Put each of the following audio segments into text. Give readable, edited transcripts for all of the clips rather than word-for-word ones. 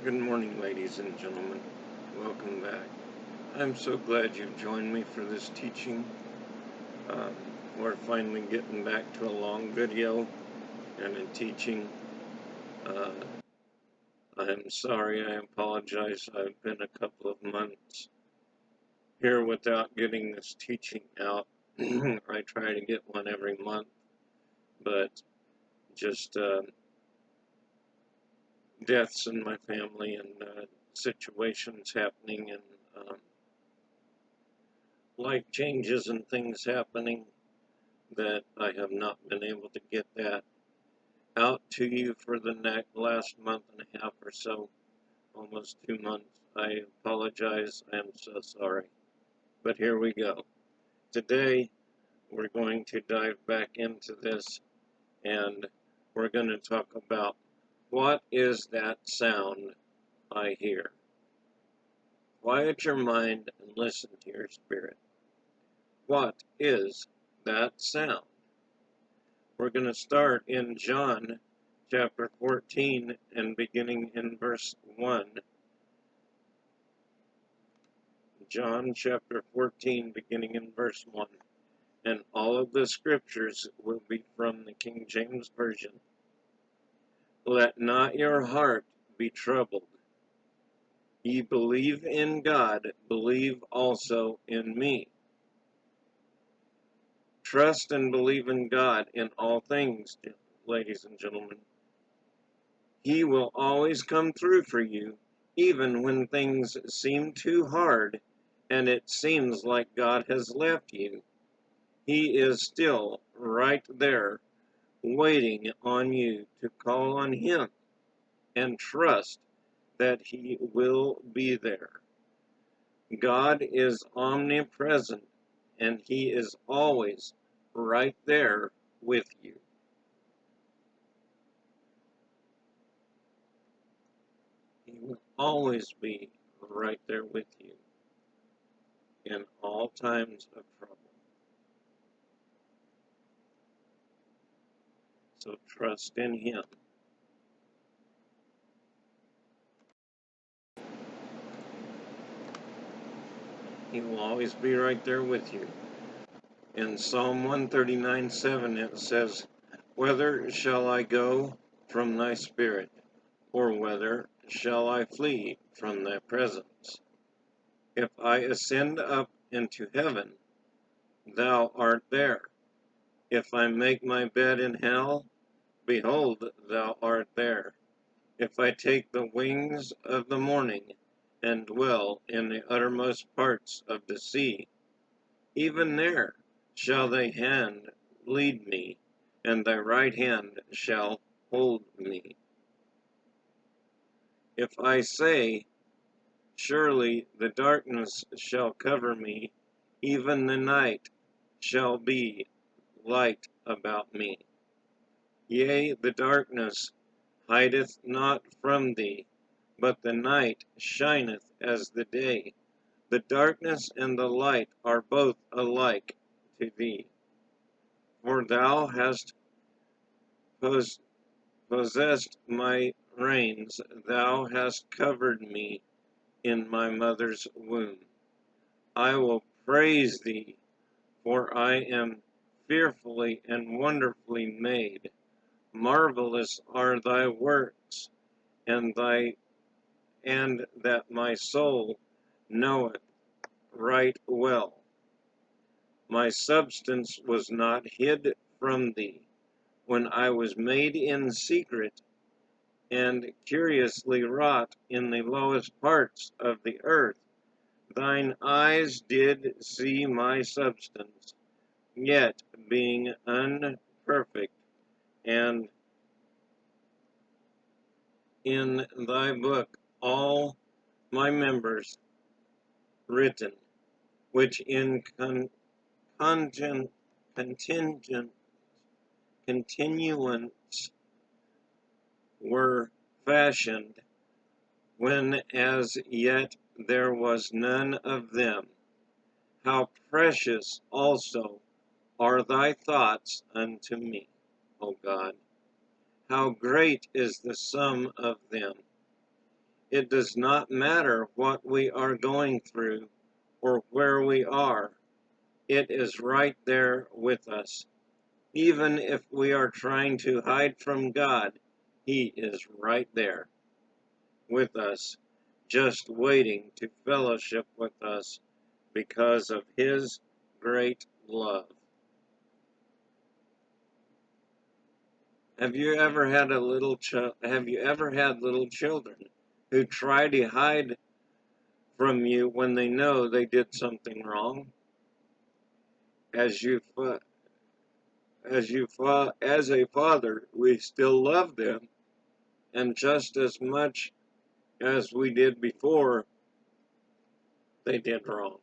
Good morning, ladies and gentlemen. Welcome back. I'm so glad you've joined me for this teaching. We're finally getting back to a long video and a teaching. I'm sorry, I apologize. I've been a couple of months here without getting this teaching out. I try to get one every month, but just deaths in my family and situations happening and life changes and things happening that I have not been able to get that out to you for the last month and a half or so, almost 2 months. I apologize. I am so sorry. But here we go. Today, we're going to dive back into this and we're going to talk about what is that sound I hear. Quiet your mind and listen to your spirit. What is that sound? We're going to start in John chapter 14 and beginning in verse 1. John chapter 14 beginning in verse 1. And all of the scriptures will be from the King James Version. Let not your heart be troubled. Ye believe in God, believe also in me. Trust and believe in God in all things, ladies and gentlemen. He will always come through for you, even when things seem too hard and it seems like God has left you. He is still right there, waiting on you to call on Him and trust that He will be there. God is omnipresent, and He is always right there with you. He will always be right there with you in all times of trouble. So trust in Him. He will always be right there with you. In Psalm 139:7 it says, Whither shall I go from thy spirit, or whither shall I flee from thy presence? If I ascend up into heaven, thou art there. If I make my bed in hell, behold, thou art there. If I take the wings of the morning and dwell in the uttermost parts of the sea, even there shall thy hand lead me, and thy right hand shall hold me. If I say, Surely the darkness shall cover me, even the night shall be light about me. Yea, the darkness hideth not from thee, but the night shineth as the day. The darkness and the light are both alike to thee. For thou hast possessed my reins, thou hast covered me in my mother's womb. I will praise thee, for I am fearfully and wonderfully made. Marvelous are thy works, and that my soul knoweth right well. My substance was not hid from thee, when I was made in secret and curiously wrought in the lowest parts of the earth. Thine eyes did see my substance, yet being unperfect, and in thy book all my members written, which in continuance were fashioned, when as yet there was none of them. How precious also are thy thoughts unto me, O God! How great is the sum of them! It does not matter what we are going through or where we are. It is right there with us. Even if we are trying to hide from God, He is right there with us, just waiting to fellowship with us because of His great love. Have you ever had little children who try to hide from you when they know they did something wrong? As a father, we still love them, and just as much as we did before they did wrong.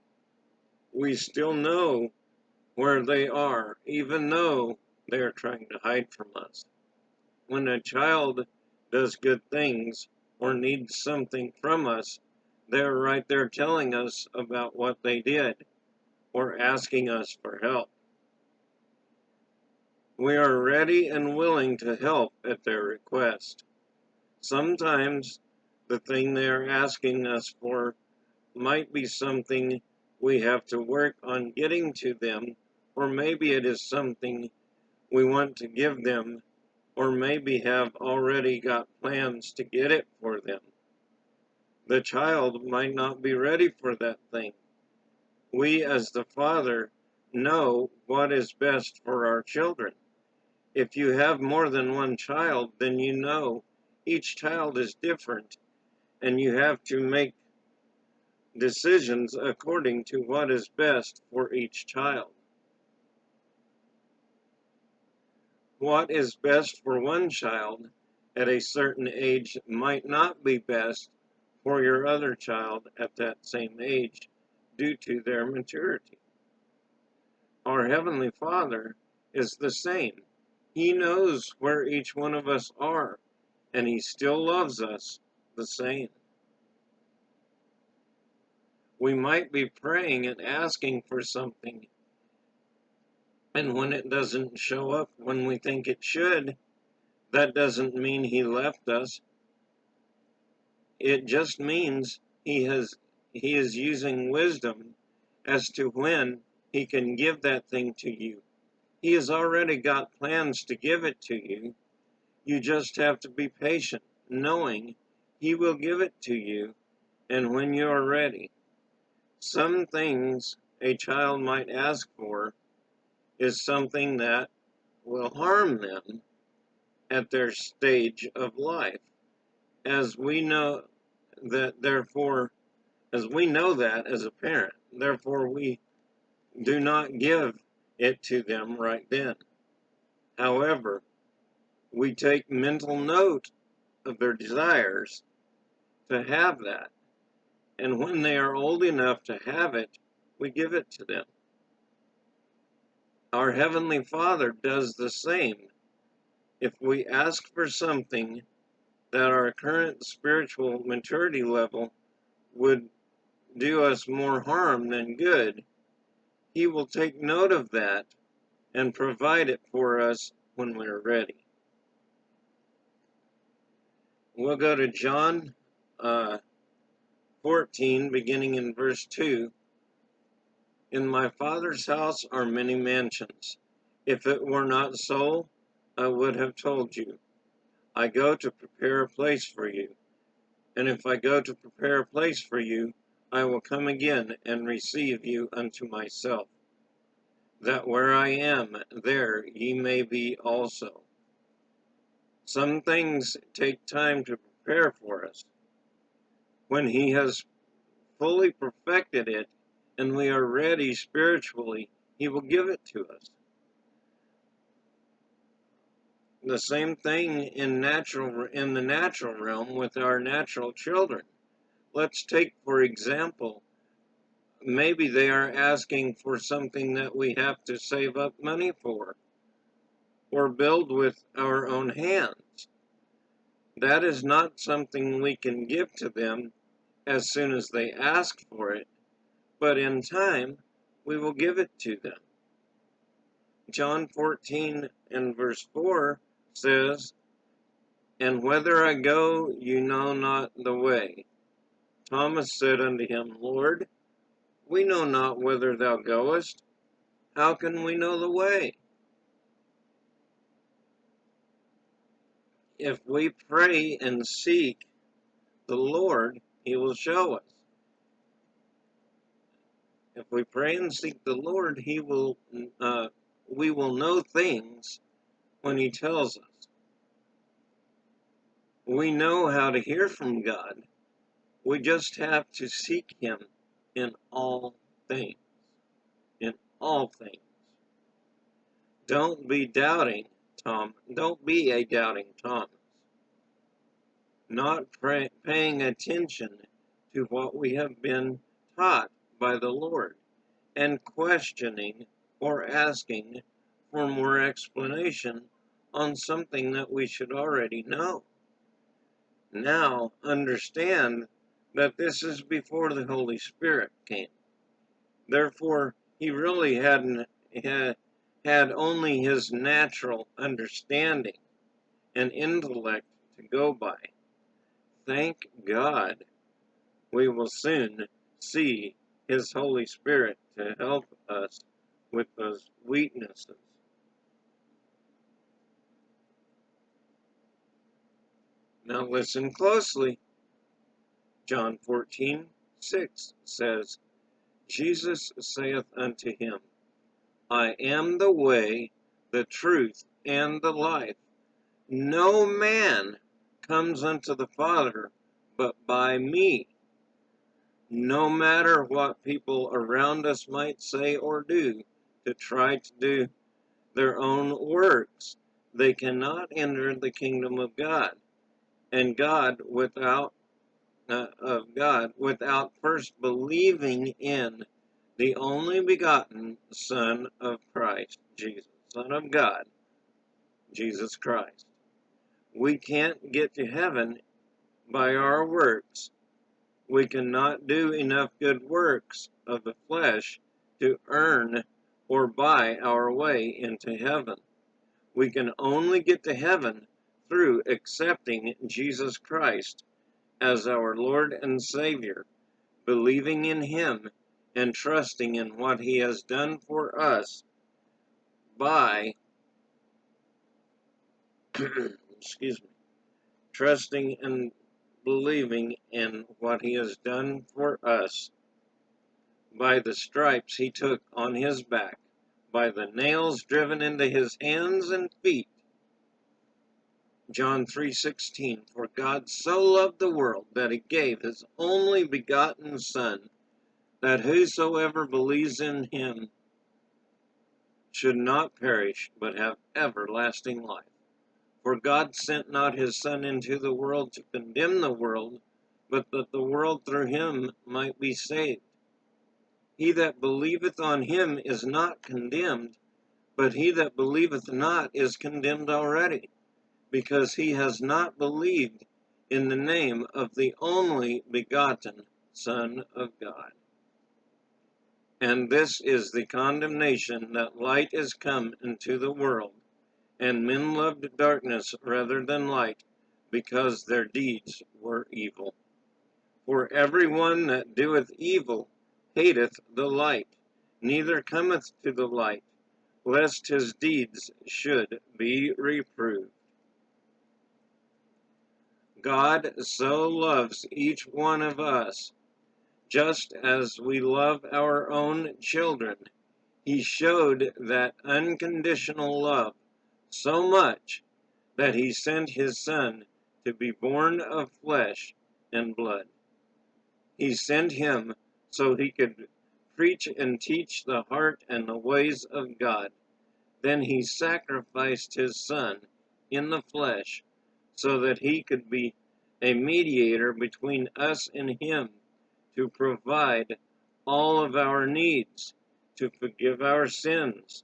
We still know where they are, even though they are trying to hide from us. When a child does good things or needs something from us, they're right there telling us about what they did or asking us for help. We are ready and willing to help at their request. Sometimes the thing they are asking us for might be something we have to work on getting to them, or maybe it is something we want to give them, or maybe have already got plans to get it for them. The child might not be ready for that thing. We, as the father, know what is best for our children. If you have more than one child, then you know each child is different, and you have to make decisions according to what is best for each child. What is best for one child at a certain age might not be best for your other child at that same age due to their maturity. Our Heavenly Father is the same. He knows where each one of us are, and He still loves us the same. We might be praying and asking for something, and when it doesn't show up when we think it should, that doesn't mean He left us. It just means He is using wisdom as to when He can give that thing to you. He has already got plans to give it to you. You just have to be patient, knowing He will give it to you, and when you are ready. Some things a child might ask for is something that will harm them at their stage of life. As we know that as a parent, therefore we do not give it to them right then. However, we take mental note of their desires to have that, and when they are old enough to have it, we give it to them. Our Heavenly Father does the same. If we ask for something that our current spiritual maturity level would do us more harm than good, He will take note of that and provide it for us when we're ready. We'll go to John 14, beginning in verse 2. In my Father's house are many mansions. If it were not so, I would have told you. I go to prepare a place for you. And if I go to prepare a place for you, I will come again and receive you unto myself, that where I am, there ye may be also. Some things take time to prepare for us. When He has fully perfected it and we are ready spiritually, He will give it to us. The same thing in the natural realm with our natural children. Let's take, for example, maybe they are asking for something that we have to save up money for or build with our own hands. That is not something we can give to them as soon as they ask for it, but in time we will give it to them. John 14 and verse 4 says, And whither I go, you know not the way. Thomas said unto him, Lord, we know not whither thou goest. How can we know the way? If we pray and seek the Lord, he will show us. If we pray and seek the Lord, we will know things when he tells us. We know how to hear from God. We just have to seek him in all things. In all things. Don't be doubting, Tom. Don't be a doubting Thomas. Not paying attention to what we have been taught by the Lord and questioning or asking for more explanation on something that we should already know. Now understand that this is before the Holy Spirit came. Therefore, he really had only his natural understanding and intellect to go by. Thank God we will soon see his Holy Spirit to help us with those weaknesses. Now listen closely. John 14:6 says, Jesus saith unto him, I am the way, the truth, and the life. No man comes unto the Father but by me. No matter what people around us might say or do to try to do their own works, they cannot enter the kingdom of God. And without first believing in the only begotten Son of Christ, Jesus, Son of God, Jesus Christ. We can't get to heaven by our works. We cannot do enough good works of the flesh to earn or buy our way into heaven. We can only get to heaven through accepting Jesus Christ as our Lord and Savior, believing in him and trusting in what he has done for us by trusting and believing in what he has done for us by the stripes he took on his back, by the nails driven into his hands and feet. John 3:16, for God so loved the world that he gave his only begotten Son, that whosoever believes in him should not perish, but have everlasting life. For God sent not his Son into the world to condemn the world, but that the world through him might be saved. He that believeth on him is not condemned, but he that believeth not is condemned already, because he has not believed in the name of the only begotten Son of God. And this is the condemnation, that light is come into the world, and men loved darkness rather than light, because their deeds were evil. For every one that doeth evil hateth the light, neither cometh to the light, lest his deeds should be reproved. God so loves each one of us, just as we love our own children. He showed that unconditional love so much that he sent his Son to be born of flesh and blood. He sent him so he could preach and teach the heart and the ways of God. Then he sacrificed his Son in the flesh so that he could be a mediator between us and him, to provide all of our needs, to forgive our sins,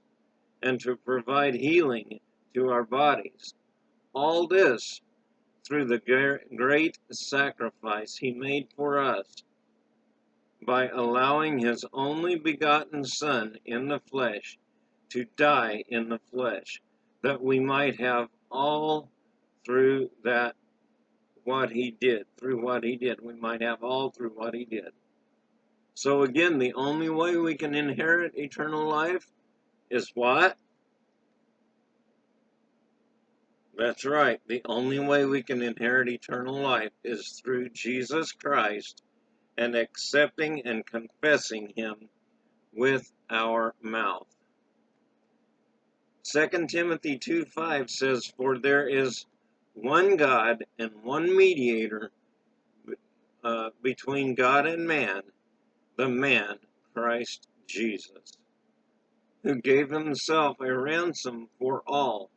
and to provide healing to our bodies. All this through the great sacrifice he made for us by allowing his only begotten Son in the flesh to die in the flesh, that we might have all through that what he did, through what he did. We might have all through what he did. So again, the only way we can inherit eternal life is what? That's right. The only way we can inherit eternal life is through Jesus Christ and accepting and confessing him with our mouth. 2 Timothy 2:5 says, "For there is one God and one mediator between God and man, the man Christ Jesus, who gave himself a ransom for all,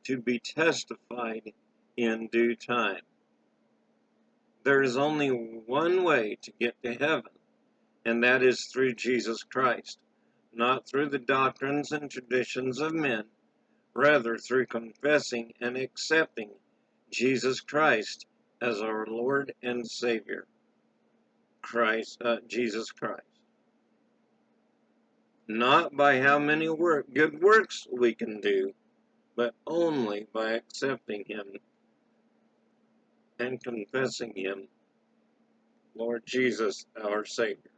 to be testified in due time." There is only one way to get to heaven, and that is through Jesus Christ, not through the doctrines and traditions of men, rather through confessing and accepting Jesus Christ as our Lord and Savior, Jesus Christ. Not by how many good works we can do, but only by accepting him and confessing him, Lord Jesus, our Savior.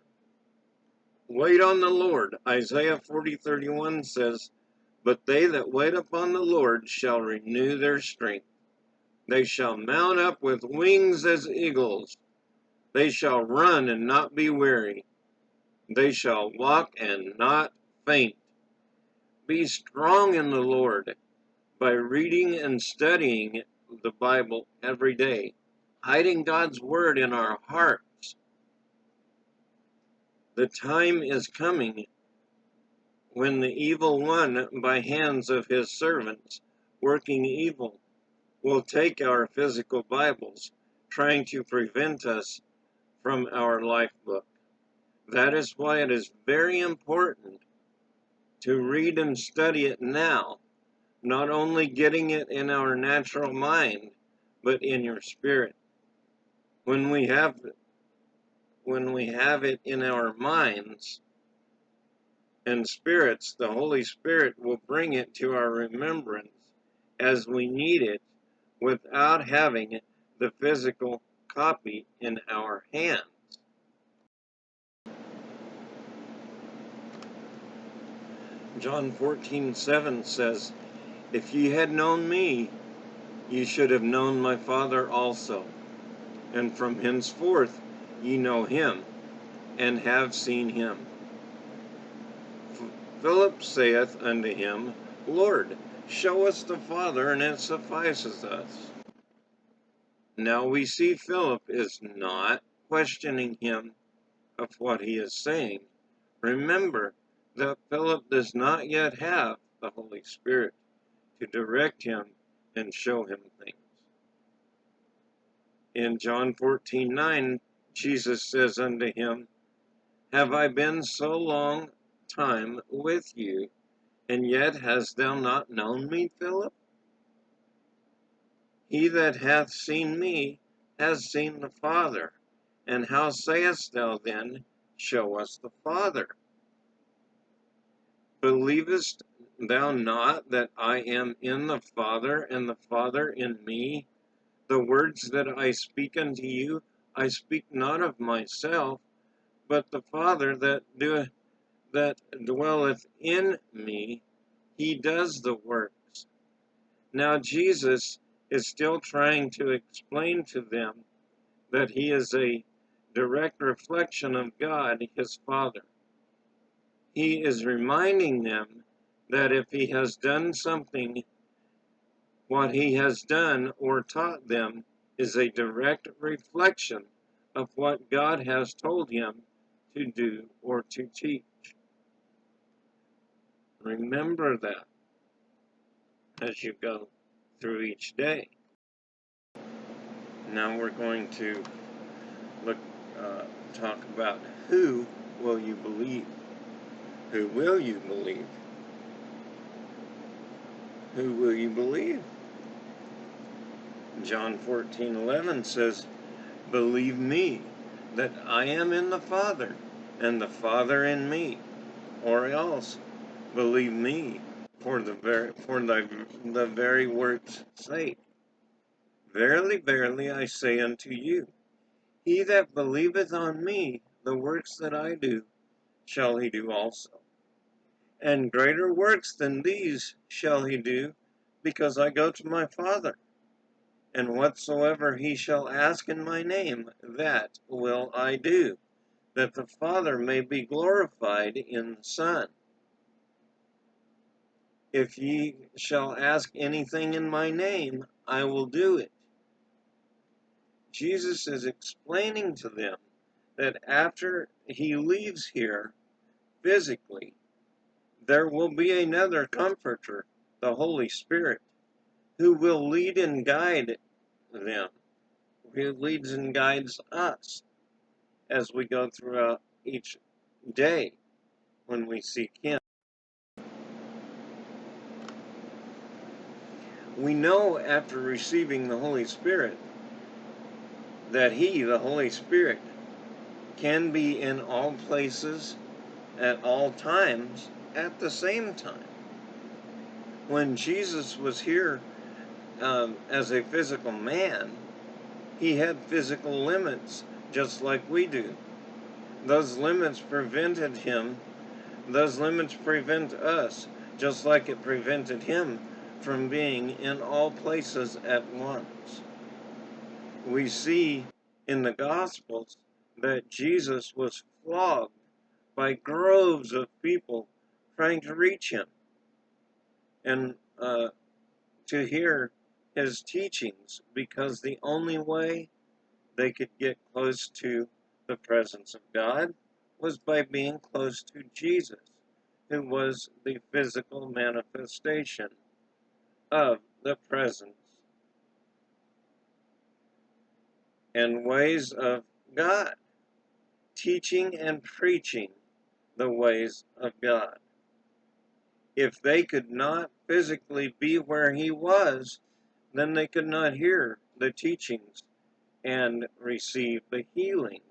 Wait on the Lord. Isaiah 40:31 says, "But they that wait upon the Lord shall renew their strength. They shall mount up with wings as eagles. They shall run and not be weary. They shall walk and not faint." Be strong in the Lord by reading and studying the Bible every day, hiding God's word in our hearts. The time is coming when the evil one, by hands of his servants working evil, will take our physical Bibles, trying to prevent us from our life book. That is why it is very important to read and study it now, not only getting it in our natural mind, but in your spirit. When we have it in our minds and spirits, the Holy Spirit will bring it to our remembrance as we need it, without having the physical copy in our hands. John 14:7 says, "If ye had known me, ye should have known my Father also. And from henceforth ye know him, and have seen him." Philip saith unto him, "Lord, show us the Father, and it suffices us." Now we see Philip is not questioning him of what he is saying. Remember that Philip does not yet have the Holy Spirit to direct him and show him things. In John 14:9, Jesus says unto him, "Have I been so long time with you, and yet hast thou not known me, Philip? He that hath seen me has seen the Father. And how sayest thou then, Show us the Father? Believest thou not that I am in the Father, and the Father in me? The words that I speak unto you, I speak not of myself, but the Father that dwelleth in me, he does the works." Now Jesus is still trying to explain to them that he is a direct reflection of God, his Father. He is reminding them that if he has done something, what he has done or taught them is a direct reflection of what God has told him to do or to teach. Remember that as you go through each day. Now we're going to talk about who will you believe? Who will you believe? Who will you believe? John 14:11 says, "Believe me that I am in the Father, and the Father in me, or else believe me for the very work's sake." Verily, verily, I say unto you, he that believeth on me, the works that I do, shall he do also. And greater works than these shall he do, because I go to my Father. And whatsoever he shall ask in my name, that will I do, that the Father may be glorified in the Son. If ye shall ask anything in my name, I will do it. Jesus is explaining to them that after he leaves here physically, there will be another comforter, the Holy Spirit, who will lead and guide them, who leads and guides us as we go throughout each day when we seek him. We know after receiving the Holy Spirit that he, the Holy Spirit, can be in all places at all times at the same time. When Jesus was here as a physical man, he had physical limits just like we do. Those limits prevent us, just like it prevented him from being in all places at once. We see in the Gospels that Jesus was flogged by groves of people trying to reach him and to hear his teachings, because the only way they could get close to the presence of God was by being close to Jesus, who was the physical manifestation of the presence and ways of God, teaching and preaching the ways of God. If they could not physically be where he was, then they could not hear the teachings and receive the healings.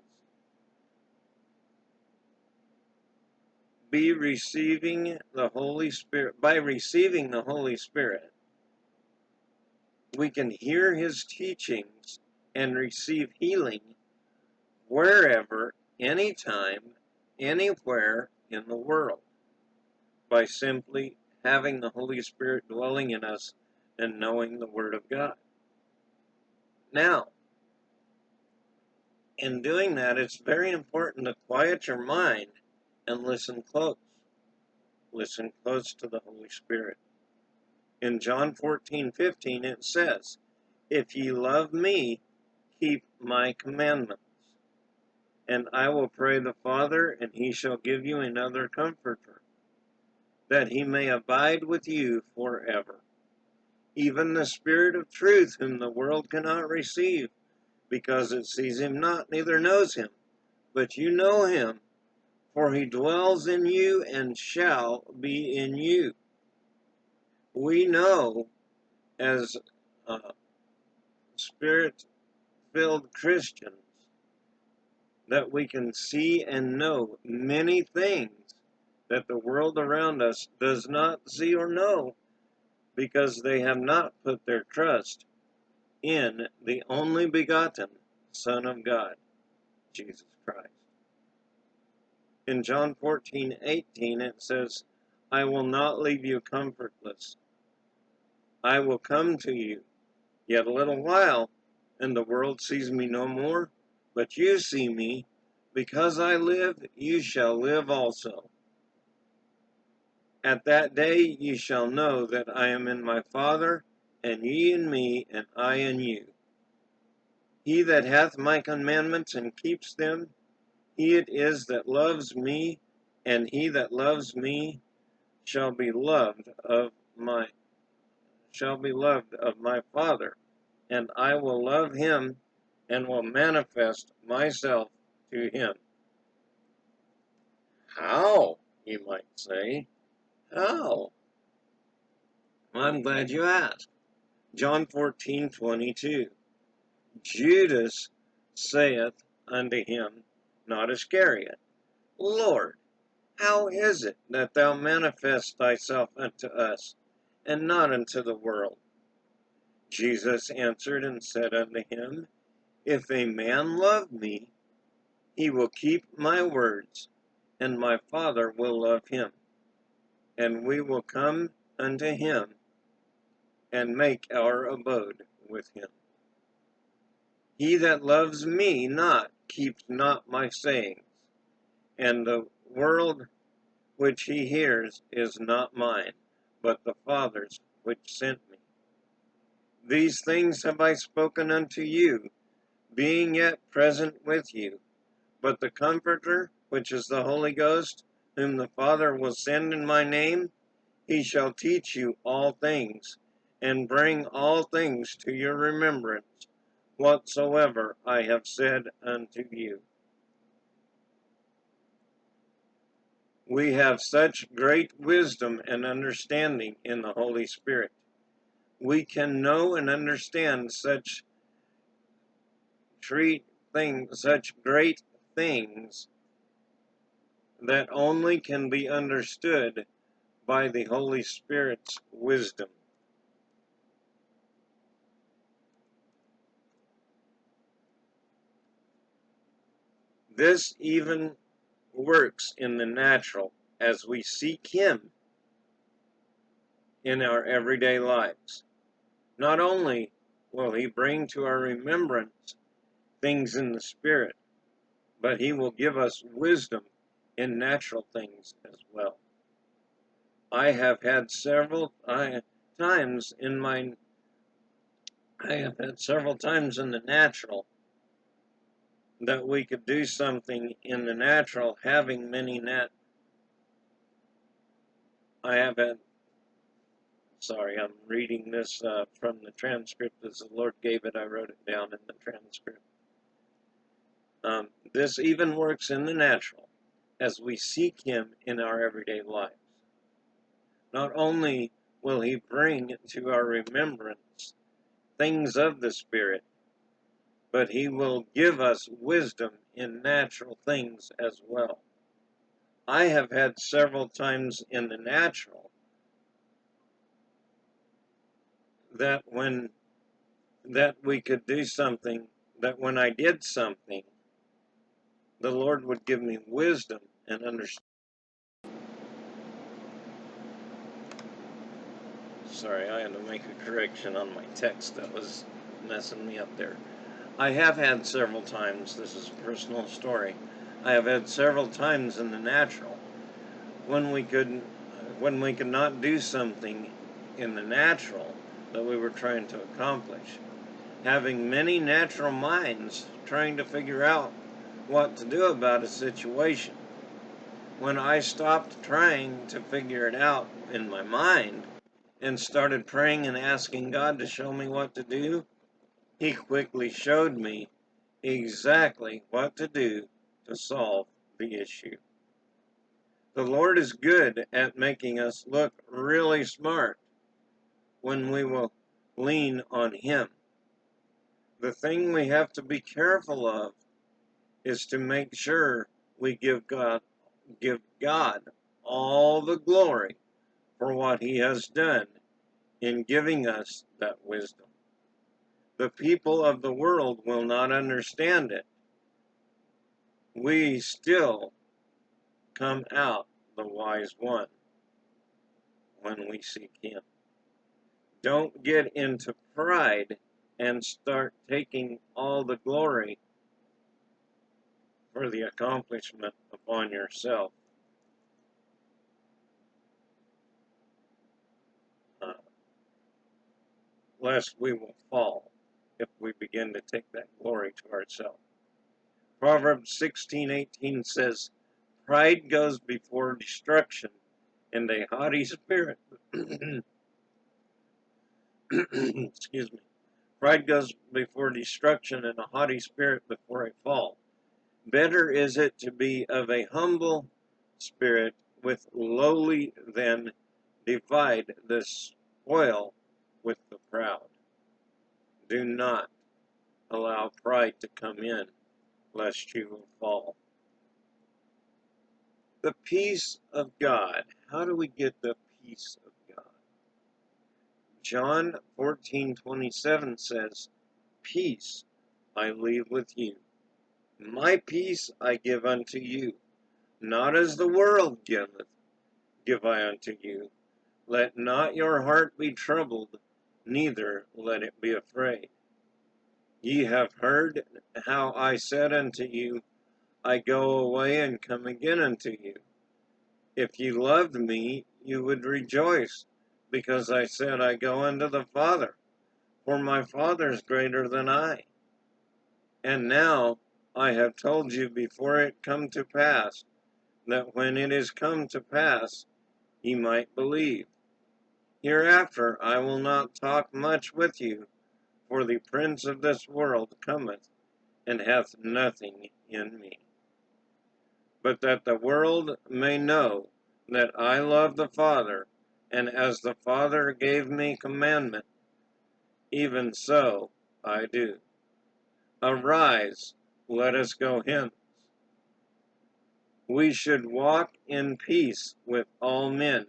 By receiving the Holy Spirit, we can hear his teachings and receive healing wherever, anytime, anywhere in the world, by simply having the Holy Spirit dwelling in us and knowing the Word of God. Now, in doing that, it's very important to quiet your mind and listen close. Listen close to the Holy Spirit. In John 14:15 it says, if ye love me, keep my commandments. And I will pray the Father, and he shall give you another comforter, that he may abide with you forever. Even the Spirit of truth, whom the world cannot receive, because it sees him not, neither knows him. But you know him, for he dwells in you and shall be in you. We know, as Spirit-filled Christians, that we can see and know many things that the world around us does not see or know, because they have not put their trust in the only begotten Son of God, Jesus Christ. In John 14:18 it says, I will not leave you comfortless. I will come to you. Yet a little while, and the world sees me no more, but you see me. Because I live, you shall live also. At that day ye shall know that I am in my Father, and ye in me, and I in you. He that hath my commandments and keeps them, he it is that loves me, and he that loves me shall be loved of my Father, and I will love him, and will manifest myself to him. How, you might say? How? Well, I'm glad you asked. John 14:22. Judas saith unto him, not Iscariot, Lord, how is it that thou manifest thyself unto us, and not unto the world? Jesus answered and said unto him, If a man love me, he will keep my words, and my Father will love him, and we will come unto him, and make our abode with him. He that loves me not keeps not my sayings, and the world which he hears is not mine, but the Father's which sent me. These things have I spoken unto you, being yet present with you. But the Comforter, which is the Holy Ghost, whom the Father will send in my name, he shall teach you all things, and bring all things to your remembrance, whatsoever I have said unto you. We have such great wisdom and understanding in the Holy Spirit. We can know and understand such great things that only can be understood by the Holy Spirit's wisdom. This even works in the natural as we seek Him in our everyday lives. Not only will He bring to our remembrance things in the Spirit, but He will give us wisdom in natural things as well. I have had several times in the natural that we could do something in the natural, having many I'm reading this from the transcript as the Lord gave it. I wrote it down in the transcript. This even works in the natural as we seek Him in our everyday lives. Not only will He bring to our remembrance things of the Spirit, but He will give us wisdom in natural things as well. I have had several times in the natural that we could do something, that when I did something, the Lord would give me wisdom and understanding. Sorry, I had to make a correction on my text that was messing me up there. I have had several times, this is a personal story, I have had several times in the natural when we could not do something in the natural that we were trying to accomplish. Having many natural minds trying to figure out what to do about a situation. When I stopped trying to figure it out in my mind and started praying and asking God to show me what to do, He quickly showed me exactly what to do to solve the issue. The Lord is good at making us look really smart when we will lean on Him. The thing we have to be careful of is to make sure we give God all the glory for what He has done in giving us that wisdom. The people of the world will not understand it. We still come out the wise one when we seek Him. Don't get into pride and start taking all the glory for the accomplishment upon yourself. Lest we will fall if we begin to take that glory to ourselves. Proverbs 16:18 says, Pride goes before destruction, and a haughty spirit, excuse me, pride goes before destruction, and a haughty spirit before a fall. Better is it to be of a humble spirit with lowly than divide the spoil with the proud. Do not allow pride to come in, lest you will fall. The peace of God. How do we get the peace of God? John 14:27 says, "Peace I leave with you. My peace I give unto you. Not as the world giveth, give I unto you. Let not your heart be troubled, neither let it be afraid. Ye have heard how I said unto you, I go away and come again unto you. If ye loved me, you would rejoice, because I said, I go unto the Father, for my Father is greater than I. And now I have told you before it come to pass, that when it is come to pass, ye might believe. Hereafter I will not talk much with you, for the prince of this world cometh, and hath nothing in me. But that the world may know that I love the Father, and as the Father gave me commandment, even so I do. Arise, let us go hence. We should walk in peace with all men,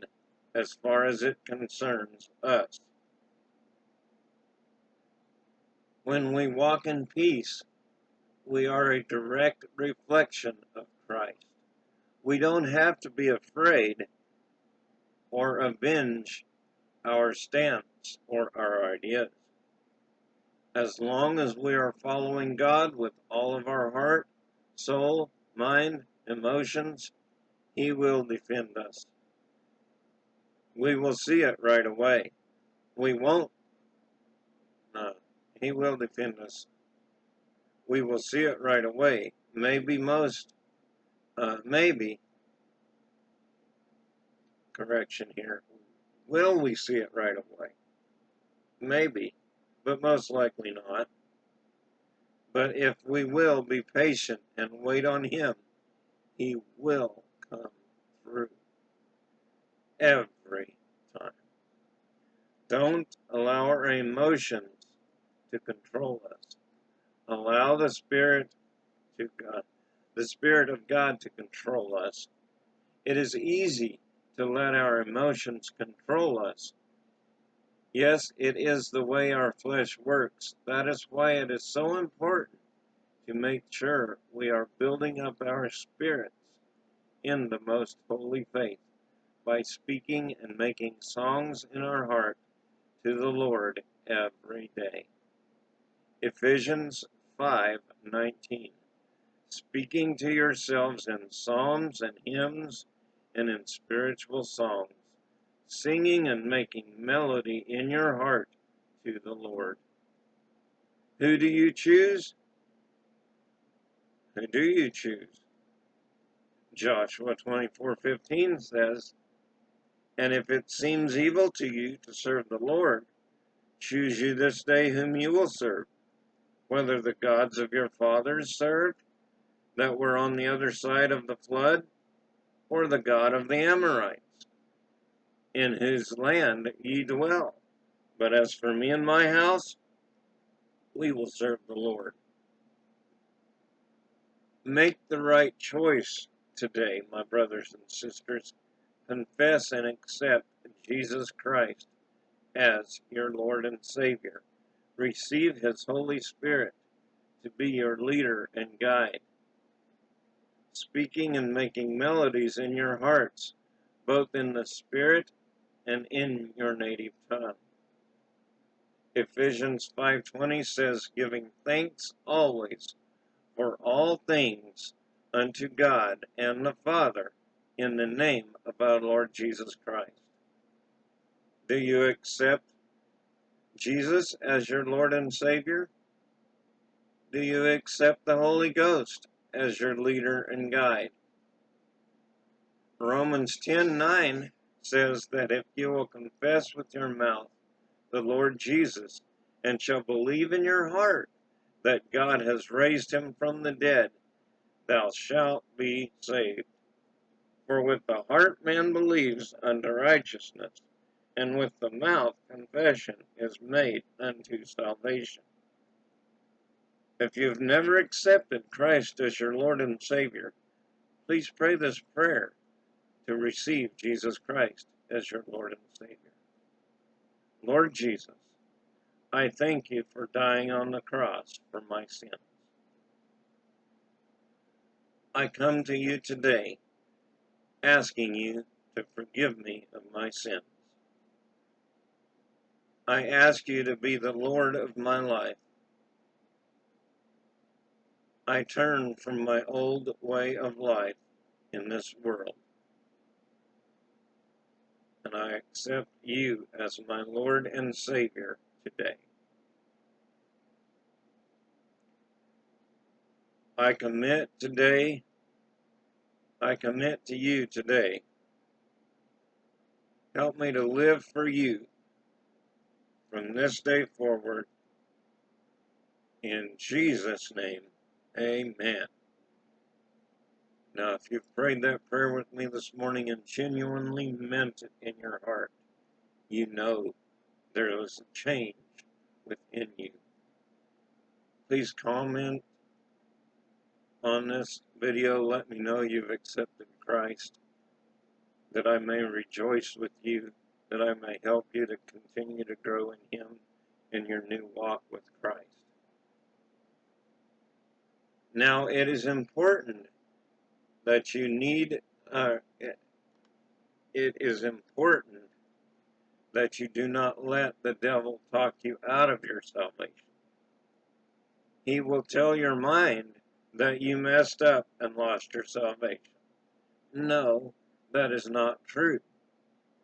as far as it concerns us. When we walk in peace, we are a direct reflection of Christ. We don't have to be afraid or avenge our stance or our ideas. As long as we are following God with all of our heart, soul, mind, emotions, He will defend us. We will see it right away. We won't. No, He will defend us. We will see it right away. Maybe correction here. Will we see it right away? Maybe, but most likely not. But if we will be patient and wait on Him, He will come through every time. Don't allow our emotions to control us. Allow the Spirit of God to control us. It is easy to let our emotions control us. Yes, it is the way our flesh works. That is why it is so important to make sure we are building up our spirits in the most holy faith by speaking and making songs in our heart to the Lord every day. Ephesians 5:19. Speaking to yourselves in psalms and hymns and in spiritual songs, singing and making melody in your heart to the Lord. Who do you choose? Who do you choose? Joshua 24:15 says, and if it seems evil to you to serve the Lord, choose you this day whom you will serve, whether the gods of your fathers served that were on the other side of the flood, or the God of the Amorites, in whose land ye dwell. But as for me and my house, we will serve the Lord. Make the right choice today, my brothers and sisters. Confess and accept Jesus Christ as your Lord and Savior. Receive His Holy Spirit to be your leader and guide. Speaking and making melodies in your hearts, both in the Spirit and in your native tongue. Ephesians 5:20 says, giving thanks always for all things unto God and the Father in the name of our Lord Jesus Christ. Do you accept Jesus as your Lord and Savior? Do you accept the Holy Ghost as your leader and guide? Romans 10:9 says that if you will confess with your mouth the Lord Jesus and shall believe in your heart that God has raised him from the dead, thou shalt be saved. For with the heart man believes unto righteousness, and with the mouth confession is made unto salvation. If you've never accepted Christ as your Lord and Savior, please pray this prayer to receive Jesus Christ as your Lord and Savior. Lord Jesus, I thank you for dying on the cross for my sins. I come to you today asking you to forgive me of my sins. I ask you to be the Lord of my life. I turn from my old way of life in this world, and I accept you as my Lord and Savior today. I commit to you today. Help me to live for you from this day forward. In Jesus' name, amen. Now, if you've prayed that prayer with me this morning and genuinely meant it in your heart, you know there was a change within you. Please comment on this video. Let me know you've accepted Christ, that I may rejoice with you, that I may help you to continue to grow in Him in your new walk with Christ. Now, it is important that it is important that you do not let the devil talk you out of your salvation. He will tell your mind that you messed up and lost your salvation. No, that is not true.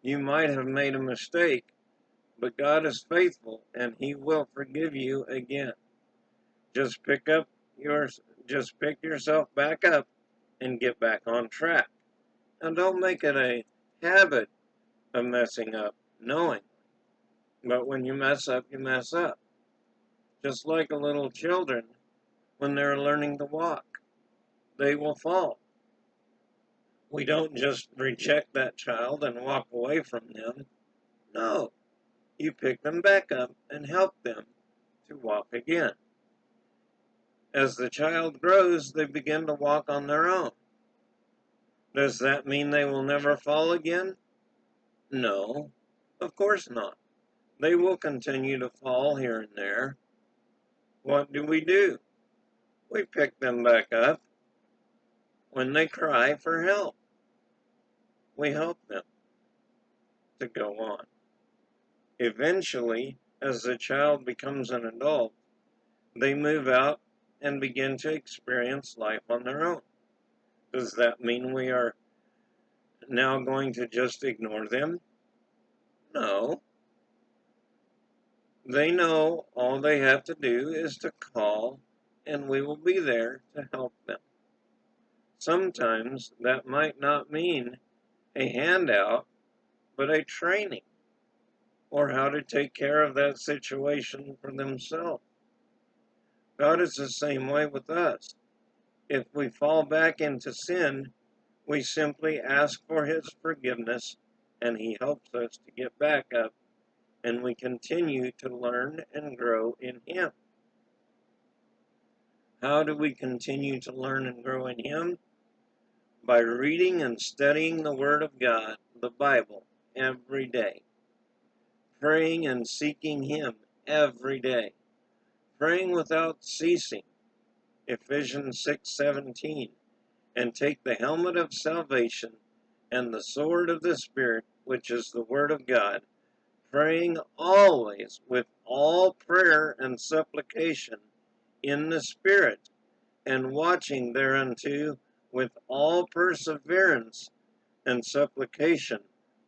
You might have made a mistake, but God is faithful and He will forgive you again. Just pick yourself back up and get back on track. And don't make it a habit of messing up knowingly. But when you mess up, you mess up. Just like little children, when they're learning to walk, they will fall. We don't just reject that child and walk away from them. No, you pick them back up and help them to walk again. As the child grows, they begin to walk on their own. Does that mean they will never fall again? No, of course not. They will continue to fall here and there. What do? We pick them back up. When they cry for help, we help them to go on. Eventually, as the child becomes an adult, they move out and begin to experience life on their own. Does that mean we are now going to just ignore them? No. They know all they have to do is to call, and we will be there to help them. Sometimes that might not mean a handout, but a training, or how to take care of that situation for themselves. God is the same way with us. If we fall back into sin, we simply ask for His forgiveness, and He helps us to get back up, and we continue to learn and grow in Him. How do we continue to learn and grow in Him? By reading and studying the Word of God, the Bible, every day. Praying and seeking Him every day. Praying without ceasing, Ephesians 6:17, and take the helmet of salvation and the sword of the Spirit, which is the Word of God, praying always with all prayer and supplication in the Spirit, and watching thereunto with all perseverance and supplication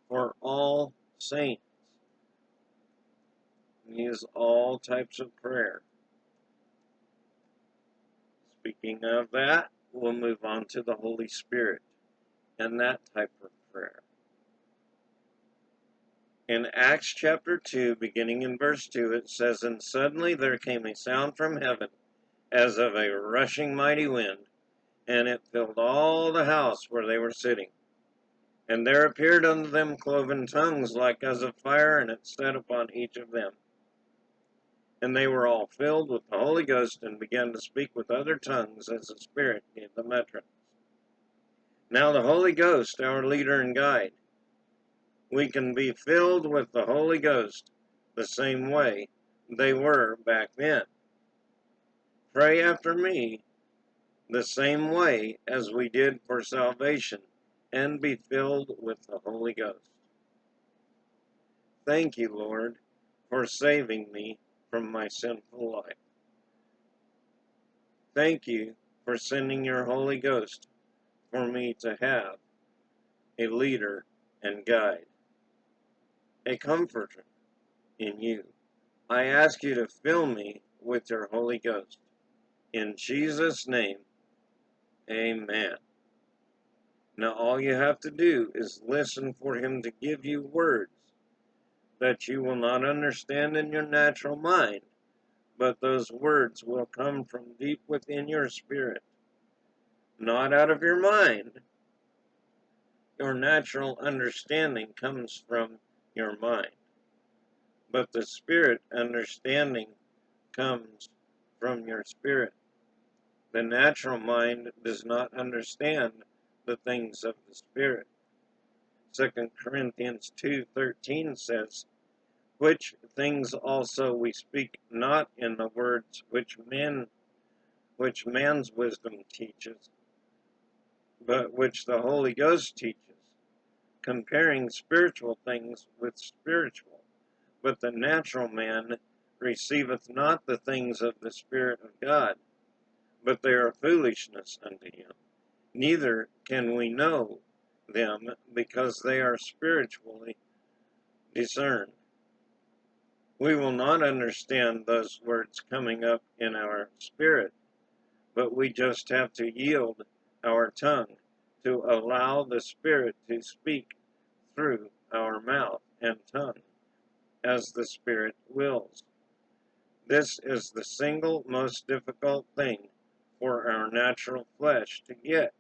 for all saints. Use all types of prayer. Speaking of that, we'll move on to the Holy Spirit and that type of prayer. In Acts chapter 2, beginning in verse 2, it says, "And suddenly there came a sound from heaven, as of a rushing mighty wind, and it filled all the house where they were sitting. And there appeared unto them cloven tongues like as of fire, and it sat upon each of them. And they were all filled with the Holy Ghost, and began to speak with other tongues as the Spirit gave them utterance." Now the Holy Ghost, our leader and guide. We can be filled with the Holy Ghost the same way they were back then. Pray after me the same way as we did for salvation, and be filled with the Holy Ghost. Thank you, Lord, for saving me from my sinful life. Thank you for sending your Holy Ghost for me to have a leader and guide, a comforter in you. I ask you to fill me with your Holy Ghost. In Jesus' name, amen. Now all you have to do is listen for him to give you words that you will not understand in your natural mind, but those words will come from deep within your spirit, not out of your mind. Your natural understanding comes from your mind, but the spirit understanding comes from your spirit. The natural mind does not understand the things of the spirit. 2 Corinthians 2:13 says, which things also we speak not in the words which man's wisdom teaches, but which the Holy Ghost teaches, comparing spiritual things with spiritual. But the natural man receiveth not the things of the Spirit of God, but they are foolishness unto him. Neither can we know them, because they are spiritually discerned. We will not understand those words coming up in our spirit, but we just have to yield our tongue to allow the Spirit to speak through our mouth and tongue as the Spirit wills. This is the single most difficult thing for our natural flesh to get.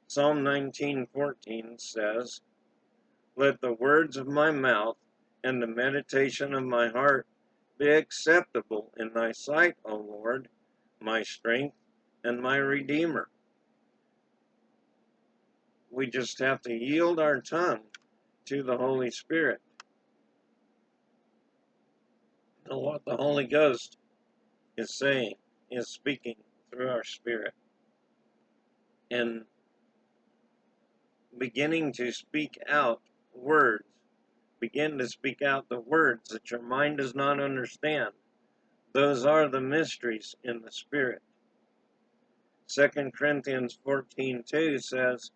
Psalm 19:14 says, let the words of my mouth and the meditation of my heart be acceptable in thy sight, O Lord, my strength and my Redeemer. We just have to yield our tongue to the Holy Spirit, to what the Holy Ghost is saying, is speaking through our spirit, and beginning to speak out words. Begin to speak out the words that your mind does not understand. Those are the mysteries in the Spirit. 2 Corinthians 14:2 says,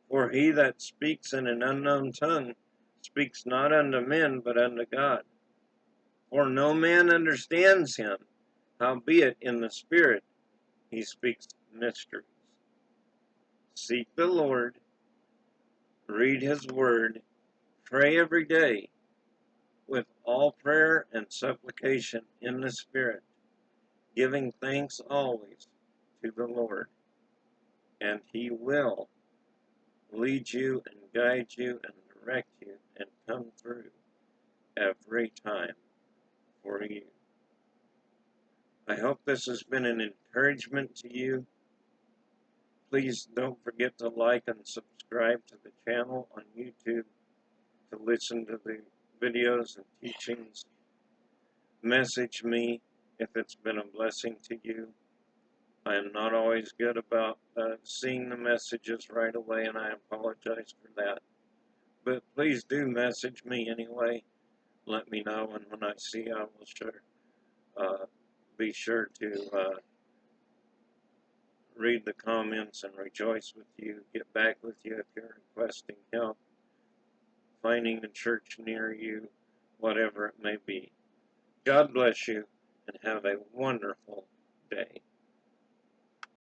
for he that speaks in an unknown tongue speaks not unto men, but unto God. For no man understands him, howbeit in the Spirit he speaks mysteries. Seek the Lord, read his word, pray every day with all prayer and supplication in the Spirit, giving thanks always to the Lord, and he will lead you and guide you and direct you and come through every time for you. I hope this has been an encouragement to you. Please don't forget to like and subscribe to the channel on YouTube to listen to the videos and teachings. Message me if it's been a blessing to you. I am not always good about seeing the messages right away, and I apologize for that. But please do message me anyway. Let me know, and when I see, I will be sure to read the comments and rejoice with you, get back with you if you're requesting help, finding a church near you, whatever it may be. God bless you, and have a wonderful day.